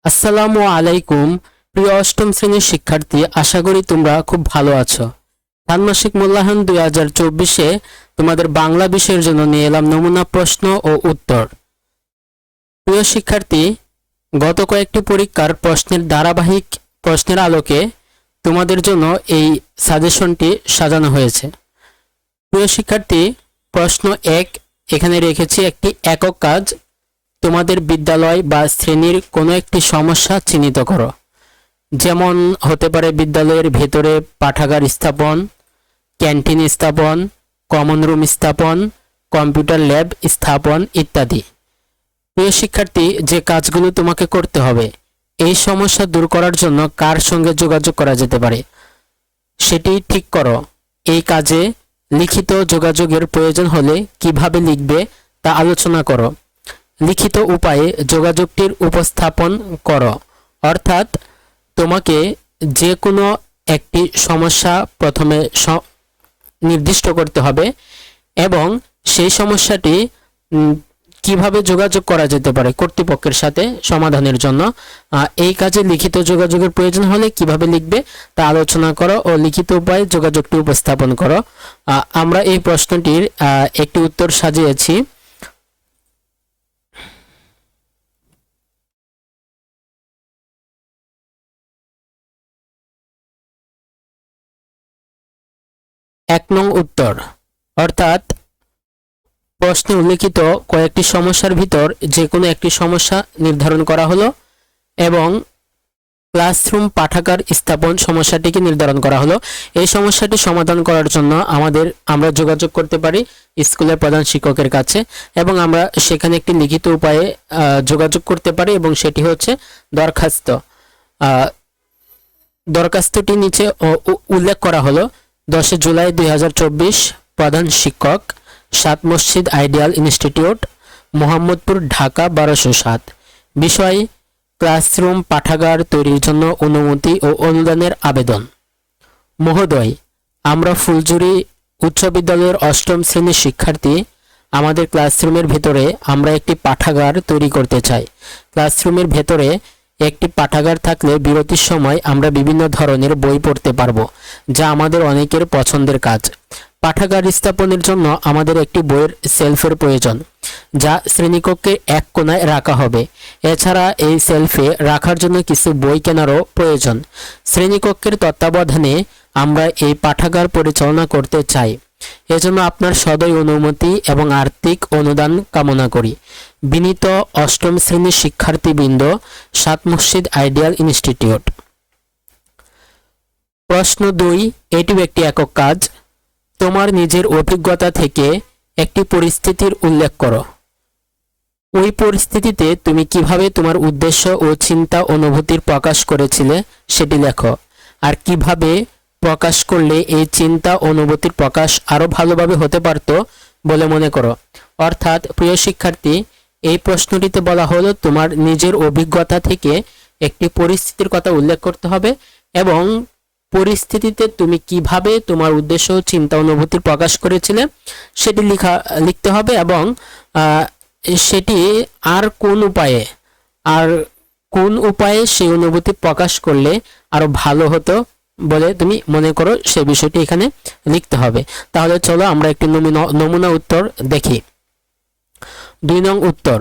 আসসালামু আলাইকুম। প্রিয় অষ্টম শ্রেণীর শিক্ষার্থী, আশা করি তোমরা খুব ভালো আছো। ষান্মাসিক মূল্যায়ন 2024-এ তোমাদের বাংলা বিষয়ের জন্য নিয়ে এলাম নমুনা প্রশ্ন ও উত্তর। প্রিয় শিক্ষার্থী, গত কয়েকটি পরীক্ষার প্রশ্নের ধারাবাহিক প্রশ্নের আলোকে তোমাদের জন্য এই সাজেশনটি সাজানো হয়েছে। প্রিয় শিক্ষার্থী, প্রশ্ন 1 এখানে রেখেছি একটি একক কাজ। তোমাদের বিদ্যালয় বা শ্রেণীর কোনো একটি সমস্যা চিহ্নিত করো। যেমন হতে পারে বিদ্যালয়ের ভেতরে পাঠাগার স্থাপন, ক্যান্টিন স্থাপন, কমন রুম স্থাপন, কম্পিউটার ল্যাব স্থাপন ইত্যাদি। প্রিয় শিক্ষার্থী, যে কাজগুলো তোমাকে করতে হবে, এই সমস্যা দূর করার জন্য কার সঙ্গে যোগাযোগ করা যেতে পারে সেটি ঠিক করো। এই কাজে লিখিত যোগাযোগের প্রয়োজন হলে কিভাবে লিখবে তা আলোচনা করো। লিখিত উপায়ে যোগাযোগটির উপস্থাপন করো। অর্থাৎ তোমাকে যে কোনো একটি সমস্যা প্রথমে নির্দিষ্ট করতে হবে এবং সেই সমস্যাটি কিভাবে যোগাযোগ করা যেতে পারে কর্তৃপক্ষের সাথে সমাধানের জন্য। এই কাজে লিখিত যোগাযোগের প্রয়োজন হলে কিভাবে লিখবে তা আলোচনা করো ও লিখিত উপায়ে যোগাযোগটি উপস্থাপন করো। আমরা এই প্রশ্নটির একটি উত্তর সাজিয়েছি। এক নং উত্তর, অর্থাৎ প্রশ্নে উল্লেখিত কয়েকটি সমস্যার ভিতর যে কোনো একটি সমস্যা নির্ধারণ করা হলো এবং ক্লাসরুম পাঠাগার স্থাপন সমস্যাটিকে নির্ধারণ করা হলো। এই সমস্যাটি সমাধান করার জন্য আমরা যোগাযোগ করতে পারি স্কুলের প্রধান শিক্ষকের কাছে এবং আমরা সেখানে একটি লিখিত উপায়ে যোগাযোগ করতে পারি এবং সেটি হচ্ছে দরখাস্ত। দরখাস্তটি নিচে উল্লেখ করা হলো 10 জুলাই 2024, প্রধান শিক্ষক, 7 মসজিদ আইডিয়াল ইনস্টিটিউট, মোহাম্মদপুর, ঢাকা 1207। বিষয় ক্লাসরুম পাঠাগার তৈরির জন্য অনুমতি ও অনুদানের আবেদন। মহোদয়, আমরা ফুলঝুরি উচ্চ বিদ্যালয়ের অষ্টম শ্রেণীর শিক্ষার্থী। আমাদের ক্লাসরুমের ভেতরে আমরা একটি পাঠাগার তৈরি করতে চাই। ক্লাসরুমের ভেতরে একটি পাঠাগার থাকলে বিরতির সময় আমরা বিভিন্ন ধরনের বই পড়তে পারবো, যা আমাদের অনেকের পছন্দের কাজ। পাঠাগার স্থাপনের জন্য আমাদের একটি বইয়ের সেলফের প্রয়োজন, যা শ্রেণীকক্ষে এক কোণায় রাখা হবে। এছাড়া এই সেলফে রাখার জন্য কিছু বই কেনারও প্রয়োজন। শ্রেণীকক্ষের তত্ত্বাবধানে আমরা এই পাঠাগার পরিচালনা করতে চাই। এজন্য আপনার সদয় অনুমতি এবং আর্থিক অনুদান কামনা করি। বিনীত অষ্টম শ্রেণীর শিক্ষার্থীবৃন্দ, 7 মসজিদ আইডিয়াল ইনস্টিটিউট। প্রশ্ন 2, এটিও একটি একক কাজ। তোমার নিজের অভিজ্ঞতা থেকে একটি পরিস্থিতির উল্লেখ করো। ওই পরিস্থিতিতে তুমি কিভাবে তোমার উদ্দেশ্য ও চিন্তা অনুভূতির প্রকাশ করেছিলে সেটি লেখো। আর কিভাবে প্রকাশ করলে এই চিন্তা অনুভূতির প্রকাশ আরো ভালোভাবে হতে পারত বলে মনে করো। অর্থাৎ প্রিয় শিক্ষার্থী, এই প্রশ্নটিতে বলা হলো তোমার নিজের অভিজ্ঞতা থেকে একটি পরিস্থিতির কথা উল্লেখ করতে হবে এবং পরিস্থিতিতে তুমি কিভাবে তোমার উদ্দেশ্য ও চিন্তা অনুভূতির প্রকাশ করেছিলে সেটি লিখতে হবে এবং সেটি আর কোন উপায়ে সেই অনুভূতি প্রকাশ করলে আরো ভালো হতো বলে তুমি মনে করো সে বিষয়টি এখানে লিখতে হবে। তাহলে চলো আমরা একটি নমুনা উত্তর দেখি। 2 নং উত্তর,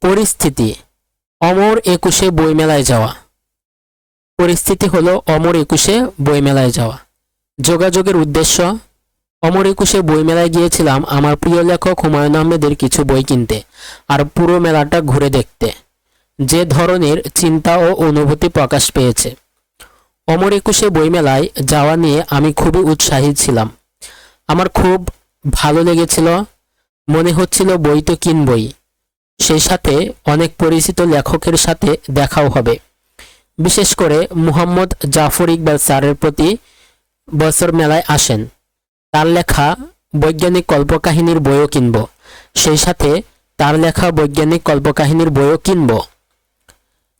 পরিস্থিতি অমর 21-এ বইমেলায় যাওয়া। পরিস্থিতি হলো অমর 21-এ বইমেলায় যাওয়া। যোগাযোগের উদ্দেশ্য, অমর 21-এ বইমেলায় গিয়েছিলাম আমার প্রিয় লেখক হুমায়ুন আহমেদের কিছু বই কিনতে আর পুরো মেলাটা ঘুরে দেখতে। যে ধরনের চিন্তা ও অনুভূতি প্রকাশ পেয়েছে। অমর 21-এ বইমেলায় যাওয়া নিয়ে আমি খুবই উৎসাহী ছিলাম। আমার খুব ভালো লেগেছিল, মনে হচ্ছিল বই তো কিনবই, সেই সাথে অনেক পরিচিত লেখকের সাথে দেখাও হবে। বিশেষ করে মুহাম্মদ জাফর ইকবাল স্যারের প্রতি বছর মেলায় আসেন। তার লেখা বৈজ্ঞানিক কল্পকাহিনীর বইও কিনব, সেই সাথে তার লেখা বৈজ্ঞানিক কল্পকাহিনীর বইও কিনব,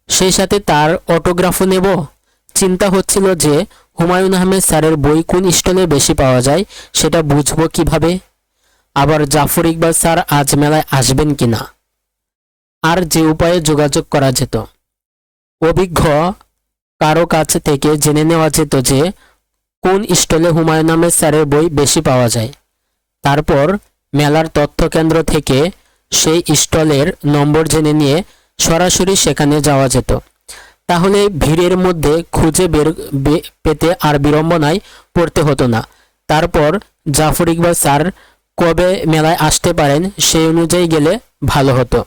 সেই সাথে তার অটোগ্রাফও নেব। চিন্তা হচ্ছিল যে হুমায়ুন আহমেদ স্যারের বই কোন স্টলে বেশি পাওয়া যায় সেটা বুঝবো কিভাবে। আবার জাফর ইকবাল স্যার আজ মেলায় আসবেন কিনা। আর যে উপায়ে যোগাযোগ করা যেত অভিজ্ঞ কারো কাছ থেকে জেনে নেওয়া যেত যে কোন স্টলে হুমায়ুন আহমেদ স্যারের বই বেশি পাওয়া যায়। তারপর মেলার তথ্যকেন্দ্র থেকে সেই স্টলের নম্বর জেনে নিয়ে সরাসরি সেখানে যাওয়া যেত। তাহলে ভিড়ের মধ্যে খুঁজে পেতে আর বিড়ম্বনায় পড়তে হতো না। তারপর জাফর ইকবাল স্যার কবে মেলায় আসতে পারেন সেই অনুযায়ী গেলে ভালো হতো।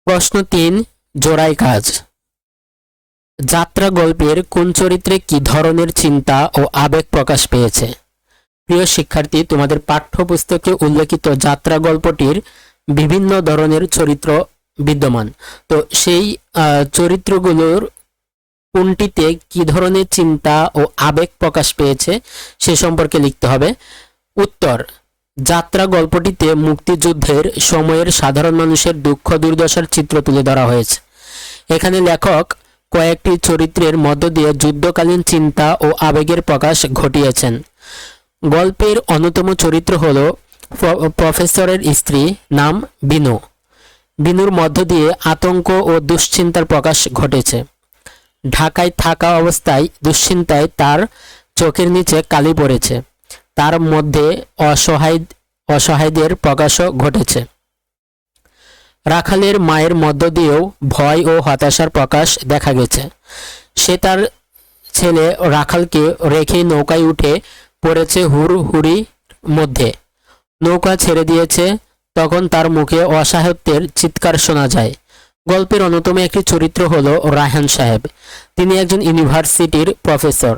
প্রশ্ন 3, জোড়ায় কাজ। যাত্রা গল্পের কোন চরিত্রে কি ধরনের চিন্তা ও আবেগ প্রকাশ পেয়েছে? প্রিয় শিক্ষার্থী, তোমাদের পাঠ্যপুস্তকে উল্লেখিত যাত্রা গল্পটির বিভিন্ন ধরনের চরিত্র বিদ্যমান। তো সেই চরিত্রগুলোর কোনটিতে কি ধরনের চিন্তা ও আবেগ প্রকাশ পেয়েছে সে সম্পর্কে লিখতে হবে। উত্তর: যাত্রা গল্পটিতে মুক্তিযুদ্ধের সময়ের সাধারণ মানুষের দুঃখ দুর্দশার চিত্র তুলে ধরা হয়েছে। এখানে লেখক কয়েকটি চরিত্রের মধ্য দিয়ে যুদ্ধকালীন চিন্তা ও আবেগের প্রকাশ ঘটিয়েছেন। গল্পের অন্যতম চরিত্র হল প্রফেসরের স্ত্রী, নাম বিনু। বিনুর মধ্য দিয়ে আতঙ্ক ও দুশ্চিন্তার প্রকাশ ঘটেছে। ঢাকায় থাকা অবস্থায় দুশ্চিন্তায় তার চোখের নিচে কালি পড়েছে। তার মধ্যে অসহায়দের প্রকাশও ঘটেছে। রাখালের মায়ের মধ্য দিয়েও ভয় ও হতাশার প্রকাশ দেখা গেছে। সে তার ছেলে রাখালকে রেখে নৌকায় উঠে পড়েছে হুড়হুড়ির মধ্যে। নৌকা ছেড়ে দিয়েছে, তখন তার মুখে অসহায়ত্বের চিৎকার শোনা যায়। গল্পের অন্যতম একটি চরিত্র হল রায়হান সাহেব। তিনি একজন ইউনিভার্সিটির প্রফেসর।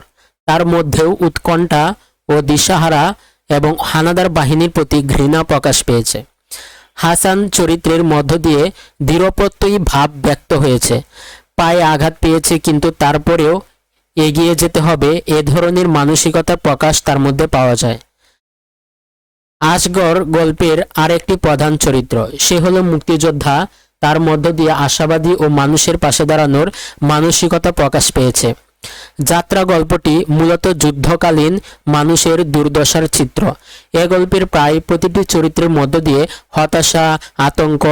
তার মধ্যেও উৎকণ্ঠা ও দিশাহারা এবং হানাদার বাহিনীর প্রতি ঘৃণা প্রকাশ পেয়েছে। হাসান চরিত্রের মধ্য দিয়ে দৃঢ়প্রত্যয়ী ভাব ব্যক্ত হয়েছে। পায়ে আঘাত পেয়েছে, কিন্তু তারপরেও এগিয়ে যেতে হবে, এ ধরনের মানসিকতার প্রকাশ তার মধ্যে পাওয়া যায়। আসগর গল্পের আরেকটি প্রধান চরিত্র। সে হলো মুক্তিযোদ্ধা। তার মধ্য দিয়ে আশাবাদী ও মানুষের পাশে দাঁড়ানোর মানসিকতা প্রকাশ পেয়েছে। যাত্রা গল্পটি মূলত যুদ্ধকালীন মানুষের দুর্দশার চিত্র। এ গল্পের প্রায় প্রতিটি চরিত্রের মধ্য দিয়ে হতাশা, আতঙ্ক,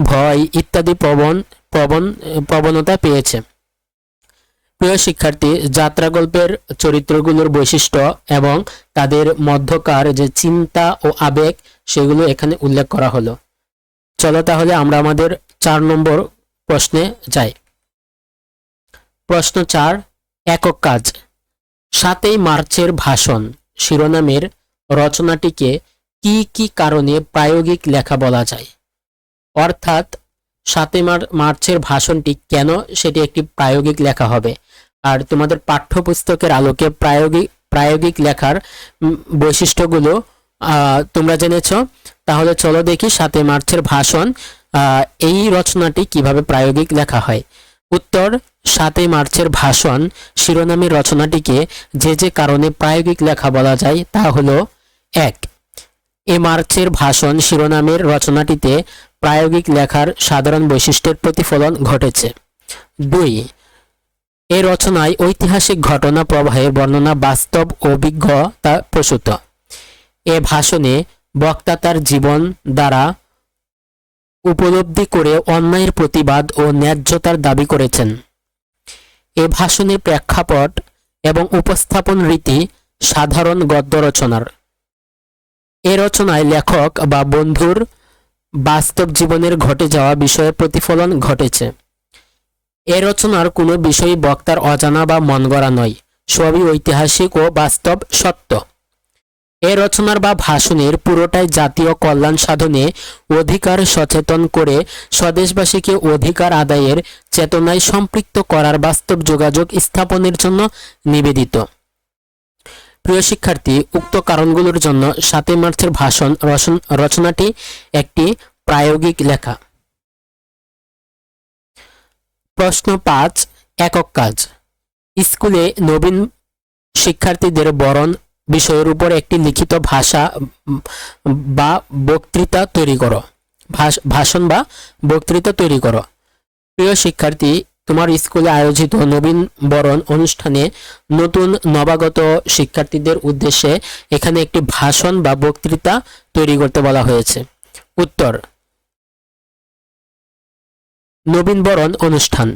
ভয় ইত্যাদি প্রবণতা পেয়েছে। প্রিয় শিক্ষার্থী, যাত্রা গল্পের চরিত্রগুলোর বৈশিষ্ট্য এবং তাদের মধ্যকার যে চিন্তা ও আবেগ সেগুলো এখানে উল্লেখ করা হলো। চলো তাহলে আমরা আমাদের 4 নম্বর প্রশ্নে যাই। প্রশ্ন 4, একক কাজ। 7ই মার্চের ভাষণ শিরোনামের রচনাটিকে কি কি কারণে প্রায়োগিক লেখা বলা যায়? অর্থাৎ 7ই মার্চের ভাষণটি কেন সেটি একটি প্রায়োগিক লেখা হবে। আর তোমাদের পাঠ্যপুস্তকের আলোকে প্রায়োগিক লেখার বৈশিষ্ট্যগুলো তোমরা জেনেছ। তাহলে চলো দেখি 7ই মার্চের ভাষণ এই রচনাটি কিভাবে প্রায়োগিক লেখা হয়। উত্তর: 7ই মার্চের ভাষণ শিরোনামের রচনাটিকে যে যে কারণে প্রায়োগিক লেখা বলা যায় তা হলো: 1. এ মার্চের ভাষণ শিরোনামের রচনাটিতে প্রায়োগিক লেখার সাধারণ বৈশিষ্ট্যের প্রতিফলন ঘটেছে। 2. এ রচনায় ঐতিহাসিক ঘটনা প্রবাহের বর্ণনা বাস্তব অভিজ্ঞতা প্রসূত। এ ভাষণে বক্তা তার জীবন দ্বারা উপলব্ধি করে অন্যায়ের প্রতিবাদ ও ন্যায্যতার দাবি করেছেন। এ ভাষণের প্রেক্ষাপট এবং উপস্থাপন রীতি সাধারণ গদ্য রচনার। এ রচনায় লেখক বা বন্ধুর বাস্তব জীবনের ঘটে যাওয়া বিষয়ের প্রতিফলন ঘটেছে। এ রচনার কোনো বিষয় বক্তার অজানা বা মনগড়া নয়, সবই ঐতিহাসিক ও বাস্তব সত্য। এ রচনার বা ভাষণের পুরোটাই জাতীয় কল্যাণ সাধনে অধিকার সচেতন করে স্বদেশবাসীকে অধিকার আদায়ের চেতনায় সম্পৃক্ত করার বাস্তব যোগাযোগ স্থাপনের জন্য নিবেদিত। প্রিয় শিক্ষার্থী, উক্ত কারণগুলোর জন্য 7ই মার্চের ভাষণ রচনাটি একটি প্রায়োগিক লেখা। প্রশ্ন 5, একক কাজ। স্কুলে নবীন শিক্ষার্থীদের বরণ বিষয়ের উপর একটি লিখিত ভাষা বা বক্তৃতা তৈরি করো। ভাষণ বা বক্তৃতা তৈরি করো। প্রিয় শিক্ষার্থী, তোমার স্কুলে আয়োজিত নবীন বরণ অনুষ্ঠানে নতুন নবাগত শিক্ষার্থীদের উদ্দেশ্যে এখানে একটি ভাষণ বা বক্তৃতা তৈরি করতে বলা হয়েছে। উত্তর: নবীনবরণ অনুষ্ঠান।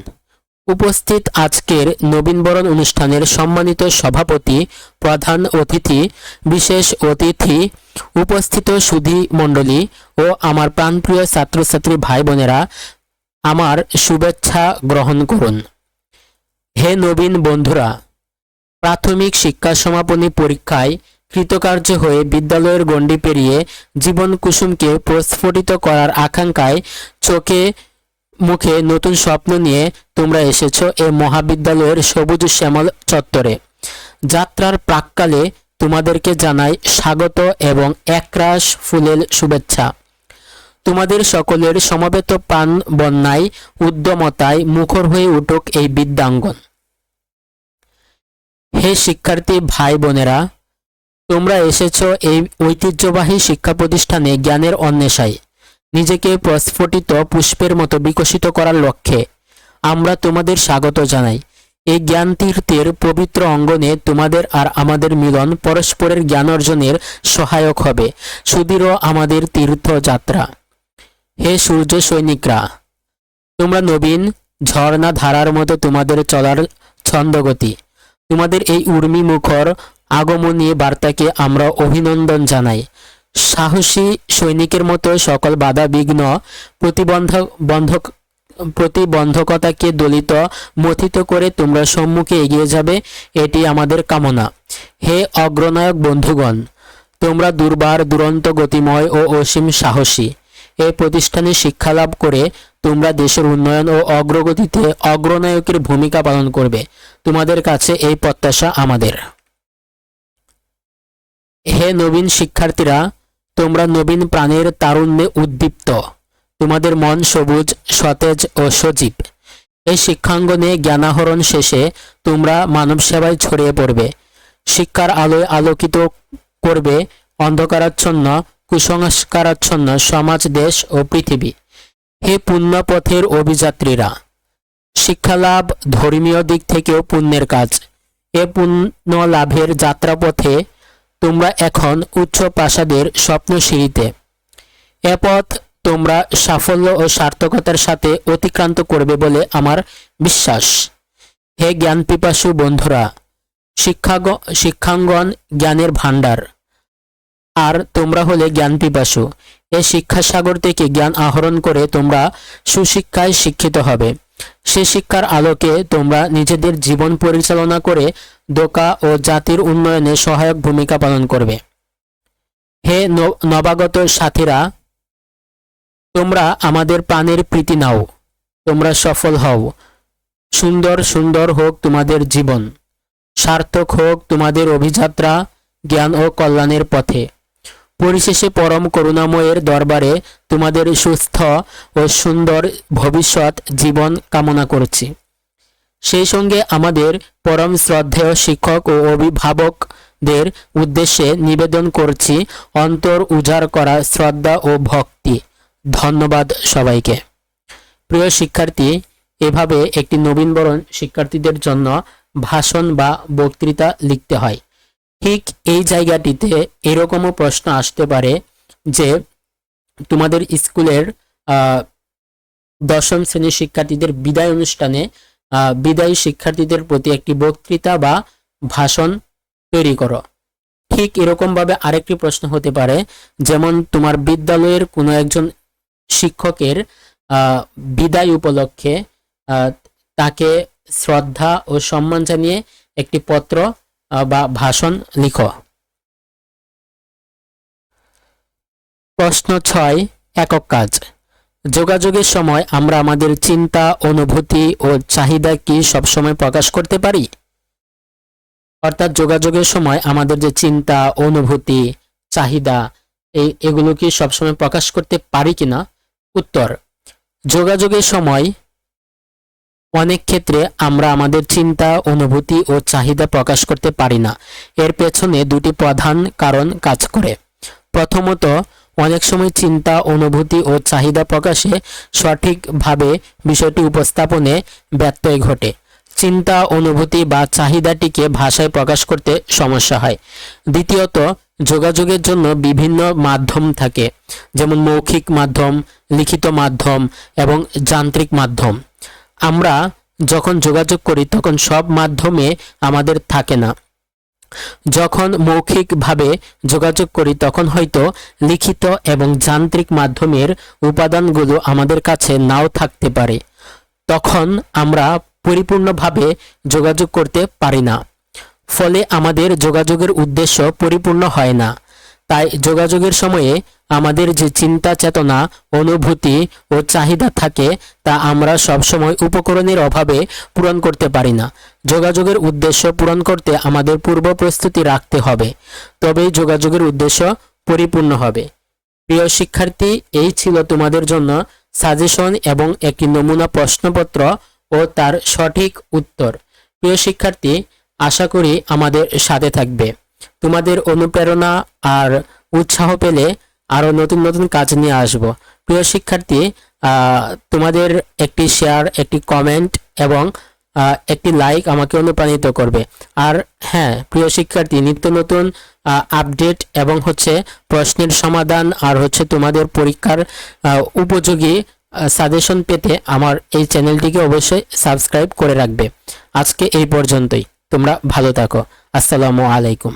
উপস্থিত আজকের নবীনবরণ অনুষ্ঠানের সম্মানিত সভাপতি, প্রধান অতিথি, বিশেষ অতিথি, উপস্থিত সুধী মণ্ডলী ও আমার প্রাণপ্রিয় ছাত্রছাত্রী ভাই বোনেরা, আমার শুভেচ্ছা গ্রহণ করুন। হে নবীন বন্ধুরা, প্রাথমিক শিক্ষা সমাপনী পরীক্ষায় কৃতকার্য হয়ে বিদ্যালয়ের গণ্ডি পেরিয়ে জীবন কুসুমকে প্রস্ফুটিত করার আকাঙ্ক্ষায় চোখে মুখে নতুন স্বপ্ন নিয়ে তোমরা এসেছো এ মহাবিদ্যালয়ের সবুজ শ্যামল চত্বরে। যাত্রার প্রাক্কালে তোমাদেরকে জানাই স্বাগত এবং একরাশ ফুলেল শুভেচ্ছা। তোমাদের সকলের সমবেত প্রাণ বন্যায় উদ্যমতায় মুখর হয়ে উঠুক এই বিদ্যাঙ্গন। হে শিক্ষার্থী ভাই বোনেরা, তোমরা এসেছো এই ঐতিহ্যবাহী শিক্ষা প্রতিষ্ঠানে জ্ঞানের অন্বেষায়, নিজেকে প্রস্ফুটিত পুষ্পের মতো বিকশিত করার লক্ষ্যে। আমরা তোমাদের স্বাগত জানাই। এই জ্ঞান তীর্থের পবিত্র অঙ্গনে তোমাদের আর আমাদের মিলন পরস্পরের জ্ঞান অর্জনের সহায়ক হবে সুদৃঢ় আমাদের তীর্থযাত্রা। হে সূর্য সৈনিকরা, তোমরা নবীন ঝর্ণা ধারার মতো তোমাদের চলার ছন্দগতি। তোমাদের এই উর্মি মুখর আগমনী বার্তাকে আমরা অভিনন্দন জানাই। সাহসী সৈনিকের মতো সকল বাধা বিঘ্ন প্রতিবন্ধকতাকে দলিত মথিত করে তোমরা সম্মুখে এগিয়ে যাবে, এটি আমাদের কামনা। হে অগ্রনায়ক বন্ধুগণ, তোমরা দুর্বার দুরন্ত গতিময় ও অসীম সাহসী। এই প্রতিষ্ঠানে শিক্ষালাভ করে তোমরা দেশের উন্নয়ন ও অগ্রগতিতে অগ্রনায়কের ভূমিকা পালন করবে। তোমাদের কাছে এই প্রত্যাশা আমাদের। হে নবীন শিক্ষার্থীরা, তোমরা নবীন প্রাণের তারুণ্যে উদ্দীপ্ত। তোমাদের মন সবুজ, সতেজ ও সজীব। এই শিক্ষাঙ্গনে জ্ঞানাহরণ শেষে তোমরা মানব সেবায় ছড়িয়ে পড়বে। শিক্ষার আলোয় আলোকিত করবে অন্ধকারাচ্ছন্ন কুসংস্কারাচ্ছন্ন সমাজ, দেশ ও পৃথিবী। হে পুণ্যপথের অভিযাত্রীরা, শিক্ষালাভ ধর্মীয় দিক থেকেও পুণ্যের কাজ। এ পুণ্য লাভের যাত্রাপথে তোমরা এখন উচ্চ প্রাসাদের স্বপ্নসিঁড়িতে। এ পথ তোমরা সাফল্য ও সার্থকতার সাথে অতিক্রান্ত করবে বলে আমার বিশ্বাস। হে জ্ঞান পিপাসু বন্ধুরা, শিক্ষাঙ্গন জ্ঞানের ভাণ্ডার, আর তোমরা হলে জ্ঞান পিপাসু। এই শিক্ষাসাগর থেকে জ্ঞান আহরণ করে তোমরা সুশিক্ষায় শিক্ষিত হবে। সে শিক্ষার আলোকে তোমরা নিজেদের জীবন পরিচালনা করে দোকা ও জাতির উন্নয়নে সহায়ক ভূমিকা পালন করবে। হে নবাগত সাথীরা, তোমরা আমাদের প্রাণের প্রীতি নাও। তোমরা সফল হও। সুন্দর সুন্দর হোক তোমাদের জীবন। সার্থক হোক তোমাদের অভিযাত্রা জ্ঞান ও কল্যাণের পথে। পরিশেষে পরম করুণাময়ের দরবারে তোমাদের সুস্থ ও সুন্দর ভবিষ্যৎ জীবন কামনা করছি। সেই সঙ্গে আমাদের পরম শ্রদ্ধেয় শিক্ষক ও অভিভাবকদের উদ্দেশ্যে নিবেদন করছি অন্তর উজাড় করা শ্রদ্ধা ও ভক্তি। ধন্যবাদ সবাইকে। প্রিয় শিক্ষার্থী, এভাবে একটি নবীনবরণ শিক্ষার্থীদের জন্য ভাষণ বা বক্তৃতা লিখতে হয়। ঠিক এই জায়গাটিতে এরকমও প্রশ্ন আসতে পারে যে তোমাদের স্কুলের দশম শ্রেণীর শিক্ষার্থীদের বিদায় অনুষ্ঠানে বিদায়ী শিক্ষার্থীদের প্রতি একটি বক্তৃতা বা ভাষণ তৈরি করো। ঠিক এরকম ভাবে আরেকটি প্রশ্ন হতে পারে, যেমন তোমার বিদ্যালয়ের কোনো একজন শিক্ষকের বিদায় উপলক্ষে তাকে শ্রদ্ধা ও সম্মান জানিয়ে একটি পত্র বা ভাষণ লিখো। প্রশ্ন 6, একক কাজ। যোগাযোগের সময় আমরা আমাদের চিন্তা, অনুভূতি ও চাহিদা কি সবসময় প্রকাশ করতে পারি? অর্থাৎ যোগাযোগের সময় আমাদের যে চিন্তা, অনুভূতি, চাহিদা এগুলো কি সবসময় প্রকাশ করতে পারি কিনা? উত্তর: যোগাযোগের সময় অনেক ক্ষেত্রে আমরা আমাদের চিন্তা, অনুভূতি ও চাহিদা প্রকাশ করতে পারি না। এর পেছনে দুটি প্রধান কারণ কাজ করে। প্রথমত, অনেক সময় চিন্তা, অনুভূতি ও চাহিদা প্রকাশে সঠিকভাবে বিষয়টি উপস্থাপনে ব্যত্যয় ঘটে। চিন্তা, অনুভূতি বা চাহিদাটিকে ভাষায় প্রকাশ করতে সমস্যা হয়। দ্বিতীয়ত, যোগাযোগের জন্য বিভিন্ন মাধ্যম থাকে, যেমন মৌখিক মাধ্যম, লিখিত মাধ্যম এবং যান্ত্রিক মাধ্যম। আমরা যখন যোগাযোগ করি তখন সব মাধ্যমে আমাদের থাকে না। যখন মৌখিকভাবে যোগাযোগ করি তখন হয়তো লিখিত এবং যান্ত্রিক মাধ্যমের উপাদানগুলো আমাদের কাছে নাও থাকতে পারে। তখন আমরা পরিপূর্ণভাবে যোগাযোগ করতে পারি না। ফলে আমাদের যোগাযোগের উদ্দেশ্য পরিপূর্ণ হয় না। তাই যোগাযোগের সময়ে আমাদের যে চিন্তা চেতনা, অনুভূতি ও চাহিদা থাকে তা আমরা সবসময় উপকরণের অভাবে পূরণ করতে পারি না। যোগাযোগের উদ্দেশ্য পূরণ করতে আমাদের পূর্ব প্রস্তুতি রাখতে হবে, তবেই যোগাযোগের উদ্দেশ্য পরিপূর্ণ হবে। প্রিয় শিক্ষার্থী, এই ছিল তোমাদের জন্য সাজেশন এবং একটি নমুনা প্রশ্নপত্র ও তার সঠিক উত্তর। প্রিয় শিক্ষার্থী, আশা করি আমাদের সাথে থাকবে। তোমাদের অনুপ্রেরণা আর উৎসাহ পেলে আরো নতুন নতুন কাজ নিয়ে আসব। প্রিয় শিক্ষার্থী, তোমাদের একটি শেয়ার, একটি কমেন্ট এবং একটি লাইক আমাকে অনুপ্রাণিত করবে। আর হ্যাঁ প্রিয় শিক্ষার্থী, নিত্য নতুন আপডেট এবং প্রশ্নের সমাধান আর তোমাদের পরীক্ষার উপযোগী সাজেশন পেতে আমার এই চ্যানেলটিকে অবশ্যই সাবস্ক্রাইব করে রাখবে। আজকে এই পর্যন্তই। তোমরা ভালো থাকো। আসসালামু আলাইকুম।